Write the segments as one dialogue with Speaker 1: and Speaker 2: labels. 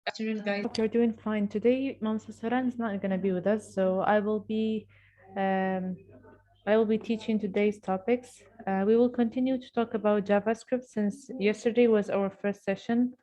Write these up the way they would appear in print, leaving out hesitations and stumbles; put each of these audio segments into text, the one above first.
Speaker 1: Afternoon, guys.
Speaker 2: Hope you're doing fine. Today, Mom Saran is not going to be with us, so um, I will be teaching today's topics. We will continue to talk about JavaScript since yesterday was our first session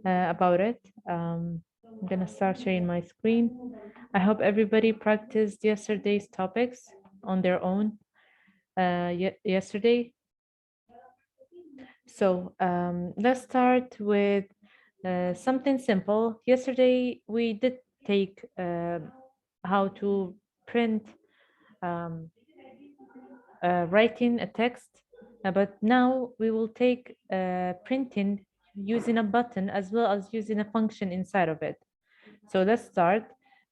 Speaker 2: about it. I'm going to start sharing my screen. I hope everybody practiced yesterday's topics on their own yesterday. So let's start with something simple. Yesterday we did take how to print um, writing a text, but now we will take printing using a button as well as using a function inside of it. So let's start.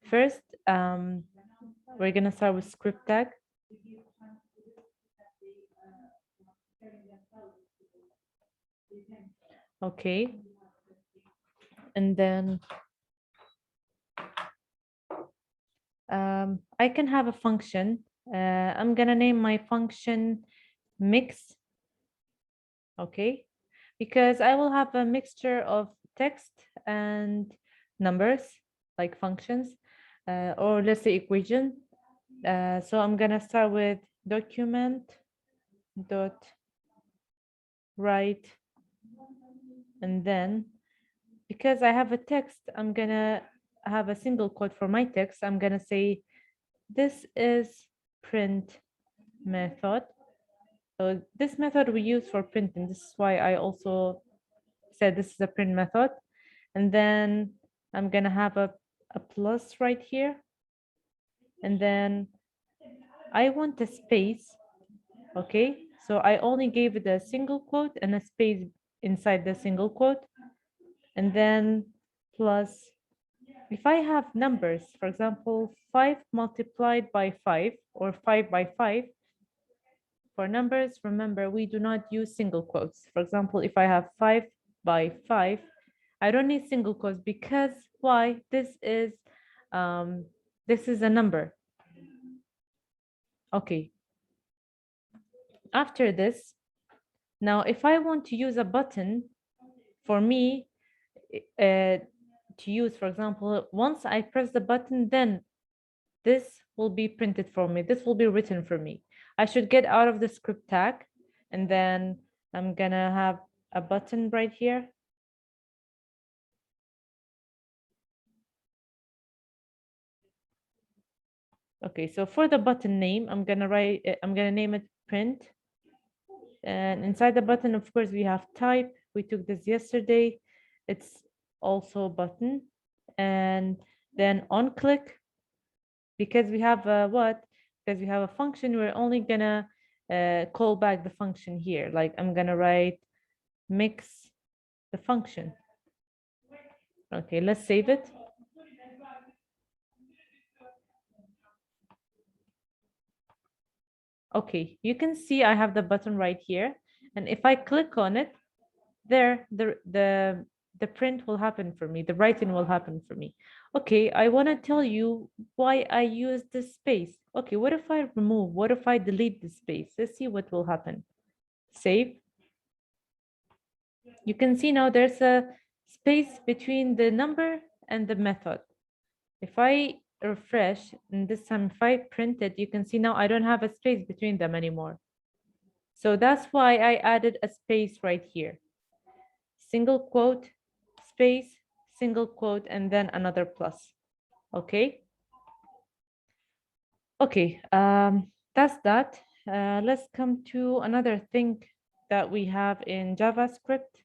Speaker 2: First, we're gonna start with script tag. Okay, and then I can have a function. I'm gonna name my function mix, okay? Because I will have a mixture of text and numbers, like functions, or let's say equation. So I'm gonna start with document dot write, and then because I have a text, I'm gonna have a single quote for my text. I'm gonna say this is print method. So this method we use for printing. This is why I also said this is a print method. And then I'm gonna have a plus right here. And then I want a space, okay? So I only gave it a single quote and a space inside the single quote. And then plus, if I have numbers, for example, 5 multiplied by 5 or 5 by 5, for numbers, remember, we do not use single quotes. For example, if I have 5 by 5, I don't need single quotes because why? This is a number. Okay. After this, now if I want to use a button, for me to use, for example, once I press the button, then this will be printed for me. This will be written for me. I should get out of the script tag, and then I'm gonna have a button right here. Okay, so for the button name, I'm gonna name it print. And inside the button, of course, we have type. We took this yesterday. It's also button. And then on click, because we have a what? Because we have a function, we're only gonna call back the function here. Like I'm gonna write mix the function. Okay, let's save it. Okay, you can see I have the button right here. And if I click on it, there, the print will happen for me. The writing will happen for me. Okay, I want to tell you why I use this space. Okay, what if I remove? What if I delete this space? Let's see what will happen. Save. You can see now there's a space between the number and the method. If I refresh, and this time if I print it, you can see now I don't have a space between them anymore. So that's why I added a space right here. Single quote, space, single quote, and then another plus. Okay. Okay, that's that. Let's come to another thing that we have in JavaScript.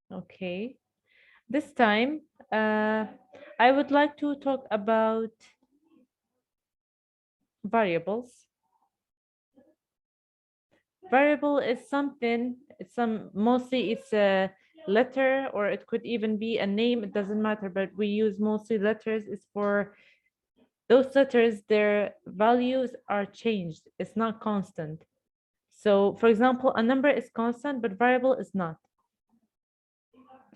Speaker 2: Okay. This time, I would like to talk about variables. Variable is something, mostly it's a letter, or it could even be a name, it doesn't matter, but we use mostly letters. It's for those letters, their values are changed. It's not constant. So for example, a number is constant, but variable is not.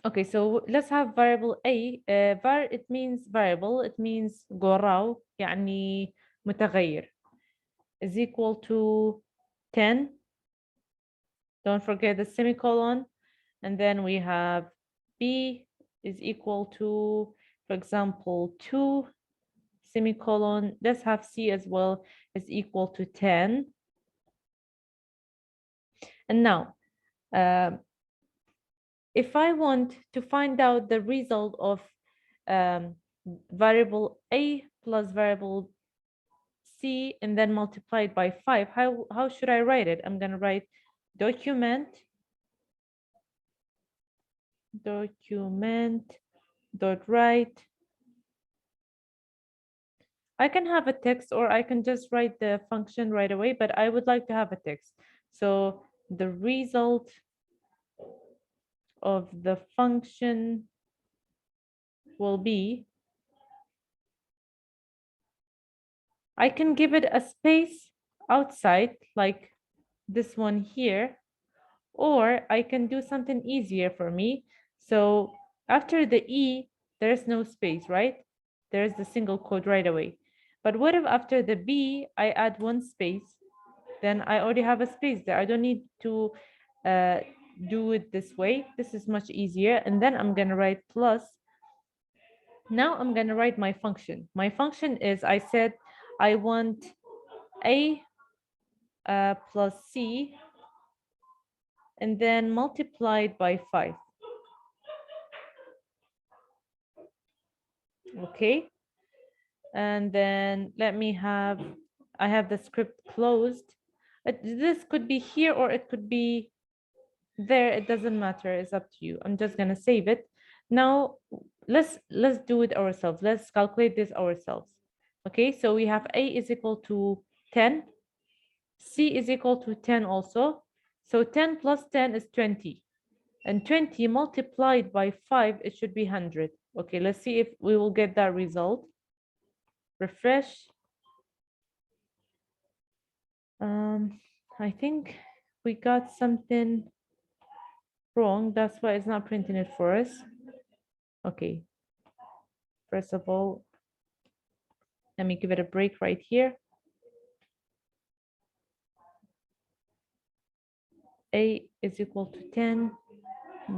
Speaker 2: Okay, so let's have variable A. Var, it means variable. It means غراو, يعني متغير, is equal to 10 Don't forget the semicolon. And then we have B is equal to, for example, 2 semicolon. Let's have C as well is equal to 10. And now, if I want to find out the result of variable A plus variable C and then multiply it by 5, how should I write it? I'm going to write document dot write. I can have a text or I can just write the function right away, but I would like to have a text. So the result of the function will be, I can give it a space outside like this one here, or I can do something easier for me. So after the E, there's no space, right? There's the single quote right away. But what if after the B, I add 1 space? Then I already have a space there. I don't need to do it this way. This is much easier. And then I'm going to write plus. Now I'm going to write my function. My function is, I said I want A plus C and then multiplied by 5. Okay. And then let me have, I have the script closed. This could be here or it could be there. It doesn't matter. It's up to you. I'm just going to save it. Now let's do it ourselves. Let's calculate this ourselves. Okay, so we have A is equal to 10. C is equal to 10 also. So 10 plus 10 is 20. And 20 multiplied by 5, it should be 100. Okay, let's see if we will get that result. Refresh. I think we got something wrong. That's why it's not printing it for us. Okay. First of all, let me give it a break right here. A is equal to 10.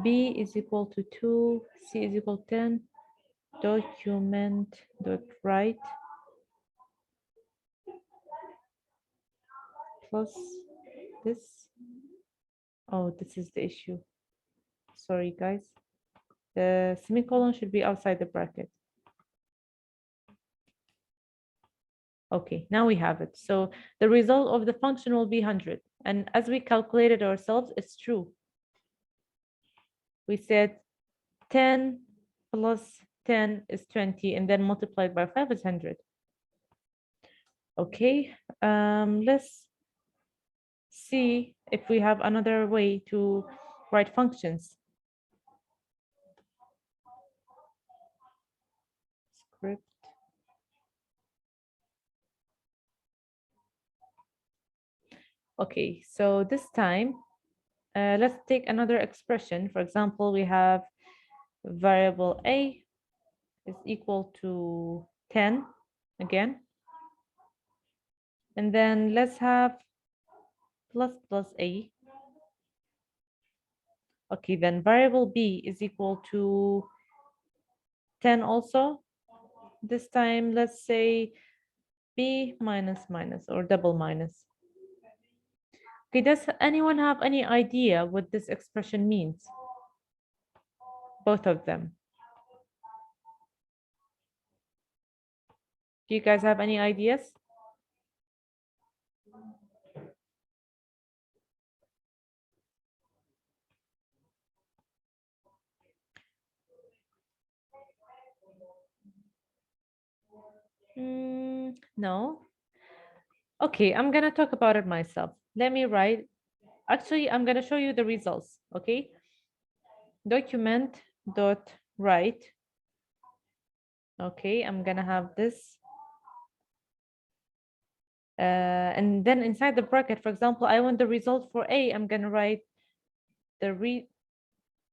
Speaker 2: B is equal to 2. C is equal to 10. Document dot write plus this. Oh, this is the issue. Sorry, guys. The semicolon should be outside the bracket. Okay, now we have it. So the result of the function will be 100. And as we calculated ourselves, it's true. We said 10 plus 10 is 20, and then multiplied by 5 is 100. Okay, let's see if we have another way to write functions. Script. Okay, so this time, let's take another expression. For example, we have variable A is equal to 10 again. And then let's have plus A. Okay, then variable B is equal to 10 also. This time, let's say B minus minus or double minus. Okay, does anyone have any idea what this expression means? Both of them. Do you guys have any ideas? No. Okay, I'm gonna talk about it myself. Let me write. Actually, I'm gonna show you the results. Okay. Document dot write. Okay, I'm gonna have this. And then inside the bracket, for example, I want the result for A. I'm gonna write the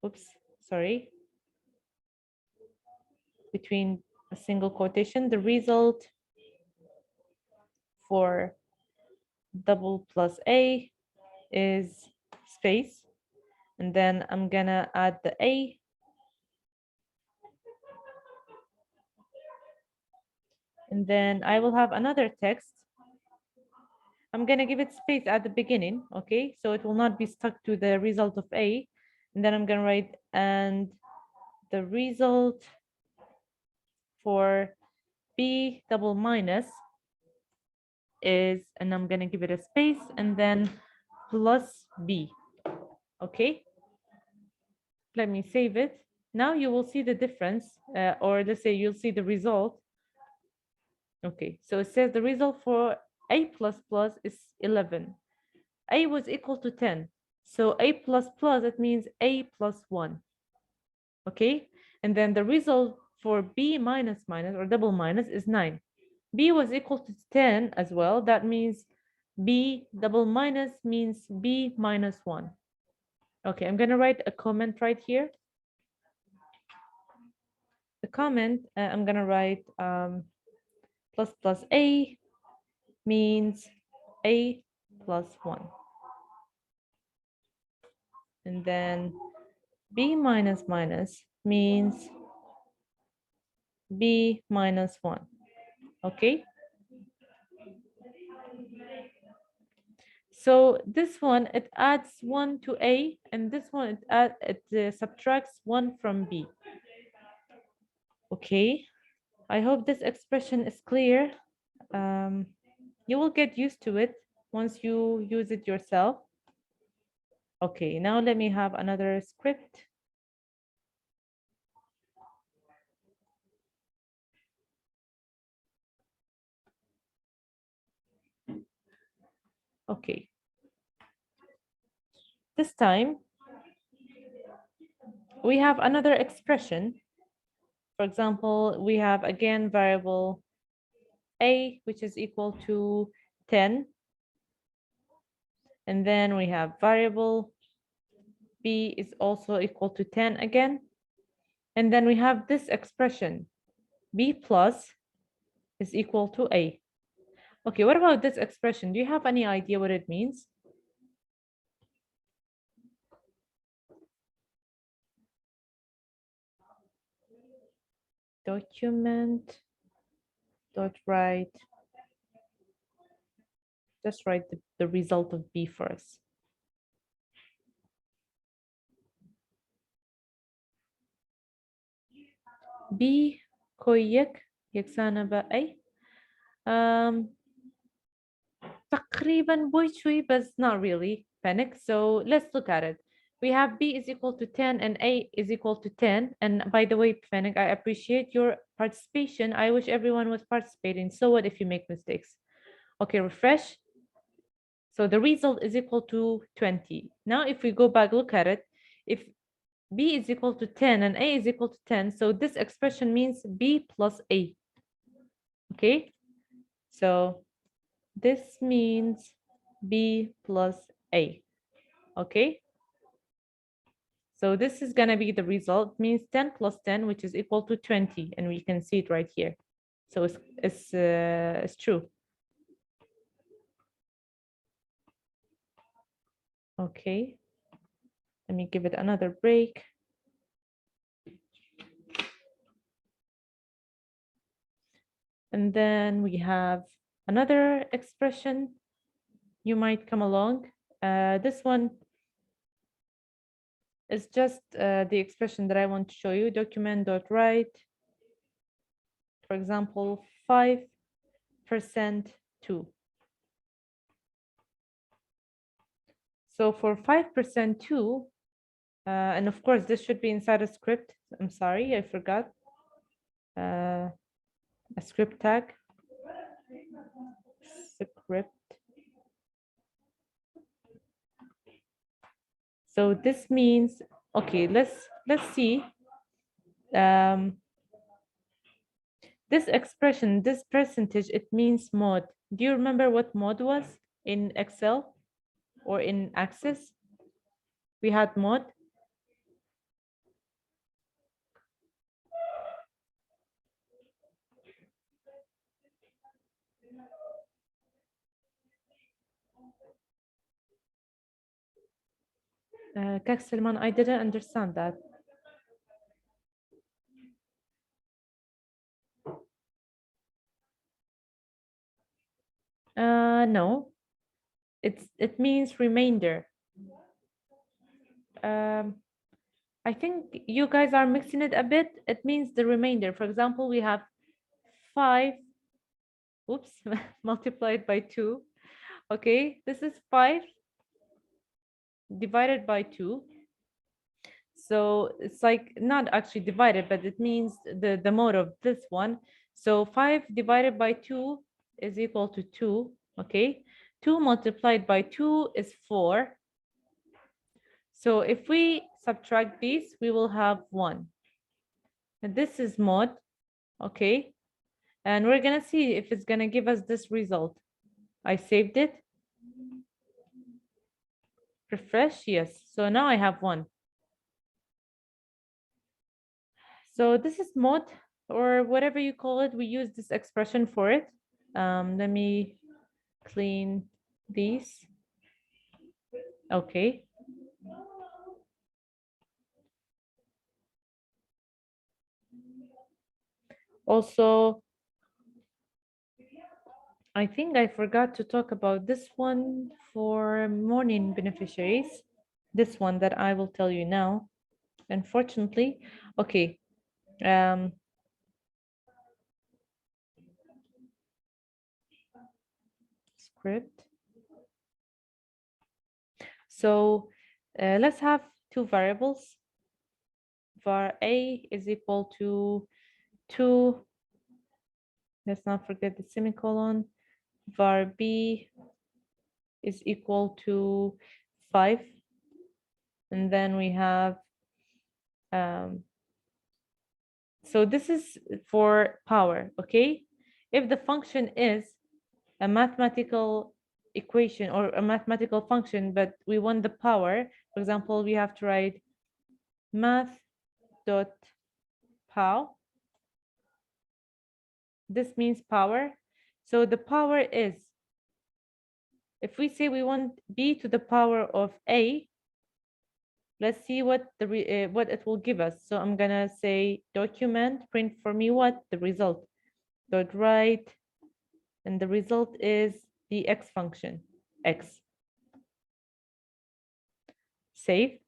Speaker 2: oops, sorry. Between a single quotation, the result for double plus A is space, and then I'm gonna add the A, and then I will have another text. I'm gonna give it space at the beginning, okay? So it will not be stuck to the result of A. And then I'm gonna write, and the result for B double minus is, and I'm gonna give it a space, and then plus B, okay? Let me save it. Now you will see the difference, or let's say you'll see the result. Okay, so it says the result for A plus plus is 11. A was equal to 10. So A plus plus, it means A plus 1. Okay, and then the result for B minus minus or double minus is 9. B was equal to 10 as well. That means B double minus means B minus 1. Okay, I'm going to write a comment right here. The comment, I'm going to write plus plus A means A plus 1. And then B minus minus means B minus 1. Okay. So this one, it adds 1 to A, and this one, it subtracts 1 from B. Okay. I hope this expression is clear. You will get used to it once you use it yourself. Okay, now let me have another script. Okay. This time, we have another expression. For example, we have again variable A, which is equal to 10. And then we have variable B is also equal to 10 again. And then we have this expression, B plus is equal to A. Okay, what about this expression? Do you have any idea what it means? Document dot write. Just write the result of B first. B كويك يكسانا بأي تقريبا بويتشوي but not really panic. So let's look at it. We have B is equal to 10 and A is equal to 10. And by the way, Panic, I appreciate your participation. I wish everyone was participating. So what if you make mistakes? Okay, refresh. So the result is equal to 20. Now, if we go back, look at it. If B is equal to 10 and A is equal to 10, so this expression means B plus A. Okay, so this means B plus A. Okay, so this is gonna be the result, means 10 plus 10, which is equal to 20, and we can see it right here. So it's true. Okay, let me give it another break. And then we have another expression you might come along. This one is just the expression that I want to show you. Document.write, for example, 5% 2. So for 5% 2, and of course this should be inside a script. I'm sorry, I forgot. A script tag. Script. So this means, okay, let's see. This expression, this percentage, it means mod. Do you remember what mod was in Excel or in Access? We had mod. Kak Salman, I didn't understand that. No, it means remainder. Um, I think you guys are mixing it a bit. It means the remainder. For example, we have 5, oops, multiplied by 2. Okay, this is 5 divided by 2. So it's like not actually divided, but it means the mode of this one. So 5 divided by 2 is equal to 2. Okay, 2 multiplied by 2 is 4. So if we subtract these, we will have 1. And this is mod. Okay, and we're gonna see if it's gonna give us this result. I saved it. Refresh, yes. So now I have 1. So this is mod, or whatever you call it. We use this expression for it. Let me clean these. Okay. Also, I think I forgot to talk about this one for morning beneficiaries. This one that I will tell you now, unfortunately. Okay. Script. So let's have two variables. Var A is equal to 2. Let's not forget the semicolon. Var B is equal to 5. And then we have, so this is for power, okay? If the function is a mathematical equation or a mathematical function, but we want the power, for example, we have to write math dot pow. This means power. So the power is, if we say we want b to the power of a, let's see what what it will give us. So I'm gonna say document print for me what the result dot write, and the result is the x function x. Save.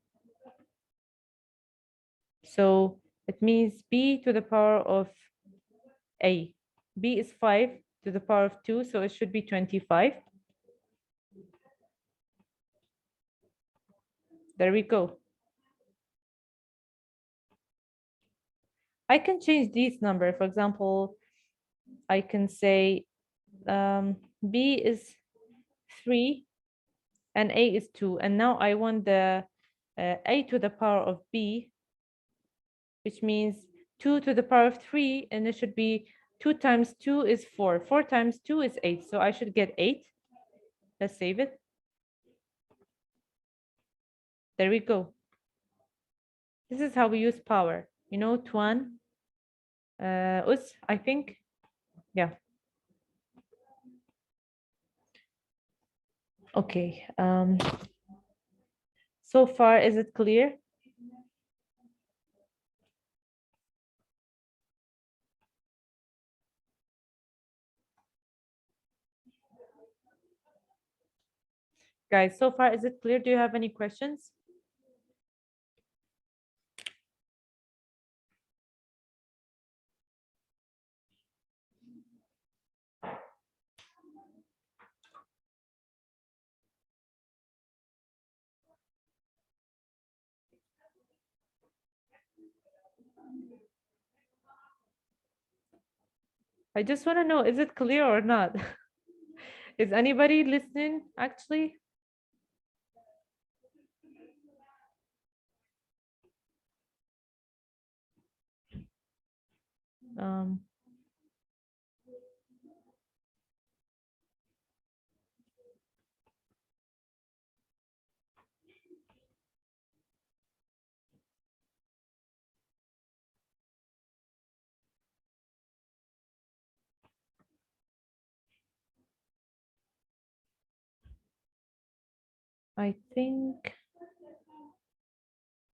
Speaker 2: So it means b to the power of a. B is 5 to the power of 2, so it should be 25. There we go. I can change these number. For example, I can say b is 3 and a is 2. And now I want the a to the power of b, which means 2 to the power of 3, and it should be 2 times 2 is 4. 4 times 2 is 8. So I should get 8. Let's save it. There we go. This is how we use power. You know, Tuan, Us, I think. Yeah. Okay. So far, is it clear? Guys, so far, is it clear? Do you have any questions? I just want to know, is it clear or not? Is anybody listening, actually? Um, I think